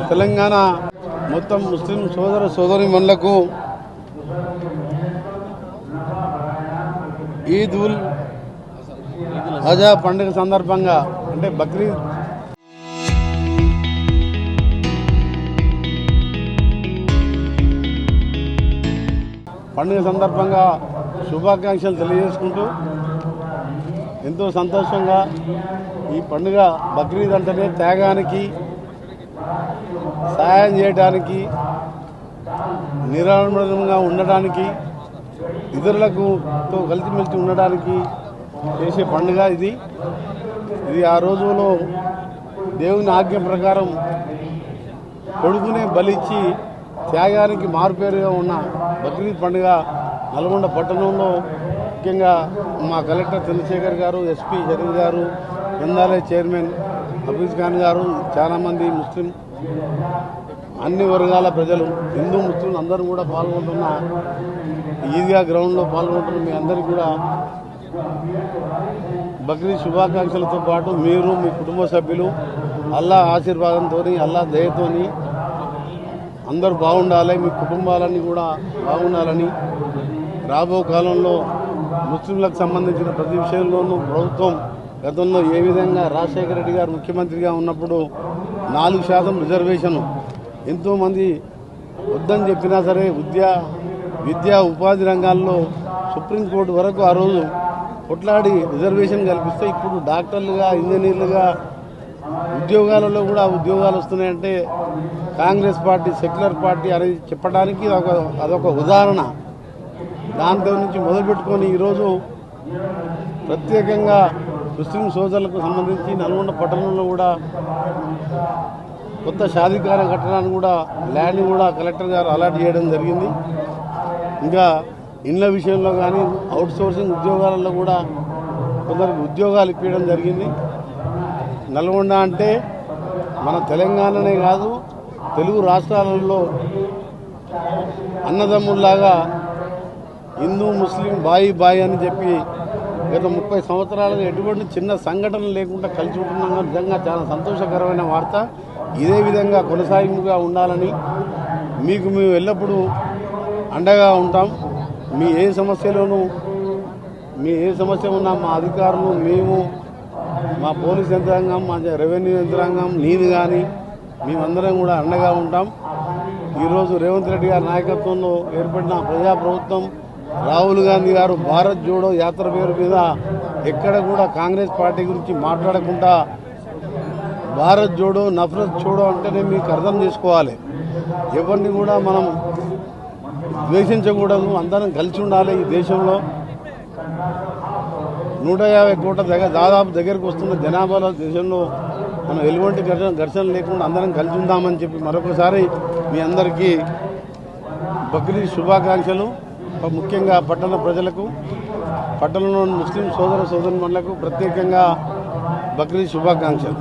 తెలంగాణ మొత్తం ముస్లిం సోదర సోదరీమణులకు ఈద్ ఉల్ అజా పండుగ సందర్భంగా అంటే బక్రీద్ పండుగ సందర్భంగా శుభాకాంక్షలు తెలియజేసుకుంటూ ఎంతో సంతోషంగా ఈ పండుగ బక్రీద్ అంటేనే త్యాగానికి సహాయం చేయడానికి నిరాడంబరంగా ఉండడానికి ఇతరులకు కలిసిమెలిసి ఉండడానికి చేసే పండుగ ఇది ఆ రోజులో దేవుని ఆజ్ఞ ప్రకారం కొడుకునే బలిచ్చి త్యాగానికి మారుపేరుగా ఉన్న బక్రీద్ పండుగ నల్గొండ పట్టణంలో ముఖ్యంగా మా కలెక్టర్ చంద్రశేఖర్ గారు, ఎస్పీ షరీఫ్ గారు, గ్రంథాలయ చైర్మన్ హఫీజ్ ఖాన్ గారు, చాలామంది ముస్లిం అన్ని వర్గాల ప్రజలు హిందూ ముస్లిం అందరూ కూడా పాల్గొంటున్న ఈద్గా గ్రౌండ్లో పాల్గొంటున్న మీ అందరికీ కూడా బక్రీద్ శుభాకాంక్షలతో పాటు మీరు మీ కుటుంబ సభ్యులు అల్లా ఆశీర్వాదంతో అల్లా దయతోని అందరూ బాగుండాలి, మీ కుటుంబాలన్నీ కూడా బాగుండాలని రాబో కాలంలో ముస్లింలకు సంబంధించిన ప్రతి విషయంలోనూ ప్రభుత్వం గతంలో ఏ విధంగా రాజశేఖర రెడ్డి గారు ముఖ్యమంత్రిగా ఉన్నప్పుడు 4% రిజర్వేషన్ ఎంతోమంది వద్దని చెప్పినా సరే విద్యా ఉపాధి రంగాల్లో సుప్రీంకోర్టు వరకు ఆ రోజు కొట్లాడి రిజర్వేషన్ కల్పిస్తే ఇప్పుడు డాక్టర్లుగా, ఇంజనీర్లుగా ఉద్యోగాలలో కూడా ఉద్యోగాలు వస్తున్నాయంటే కాంగ్రెస్ పార్టీ సెక్యులర్ పార్టీ అనేది చెప్పడానికి అదొక ఉదాహరణ. దాంతో నుంచి మొదలుపెట్టుకొని ఈరోజు ప్రత్యేకంగా ముస్లిం సోదరులకు సంబంధించి నల్గొండ పట్టణంలో కూడా కొత్త షాదీఖానా కట్టడానికి కూడా ల్యాండ్ కూడా కలెక్టర్ గారు అలాట్ చేయడం జరిగింది. ఇంకా ఇళ్ల విషయంలో కానీ అవుట్ సోర్సింగ్ ఉద్యోగాలలో కూడా కొందరికి ఉద్యోగాలు ఇప్పించడం జరిగింది. నల్గొండ అంటే మన తెలంగాణనే కాదు తెలుగు రాష్ట్రాలలో అన్నదమ్ముల్లాగా హిందూ ముస్లిం బాయి అని చెప్పి గత 30 సంవత్సరాలుగా ఎటువంటి చిన్న సంఘటన లేకుండా కలిసి ఉంటున్నాం. నిజంగా చాలా సంతోషకరమైన వార్త. ఇదే విధంగా కొనసాగింపుగా ఉండాలని మీకు మేము ఎల్లప్పుడూ అండగా ఉంటాం. మీ ఏ సమస్య ఉన్నా మా అధికారులు, మేము, మా పోలీస్ యంత్రాంగం, మా రెవెన్యూ యంత్రాంగం, నేను కానీ మేమందరం కూడా అండగా ఉంటాం. ఈరోజు రేవంత్ రెడ్డి గారి నాయకత్వంలో ఏర్పడిన ప్రజాప్రభుత్వం, రాహుల్ గాంధీ గారు భారత్ జోడో యాత్ర పేరు మీద ఎక్కడ కూడా కాంగ్రెస్ పార్టీ గురించి మాట్లాడకుండా భారత్ జోడో నఫరత్ చూడో అంటేనే మీకు అర్థం చేసుకోవాలి. ఎవరిని కూడా మనం ద్వేషించకూడదు, అందరం కలిసి ఉండాలి. ఈ దేశంలో 150 కోట్ల దాదాపు దగ్గరకు వస్తున్న జనాభాలో దేశంలో మనం ఎటువంటి ఘర్షణ లేకుండా అందరం కలిసి ఉందామని చెప్పి మరొకసారి మీ అందరికీ బక్రీద్ శుభాకాంక్షలు. ముఖ్యంగా పట్టణ ప్రజలకు, పట్టణంలోని ముస్లిం సోదర సోదరీమణులకు ప్రత్యేకంగా బక్రీద్ శుభాకాంక్షలు.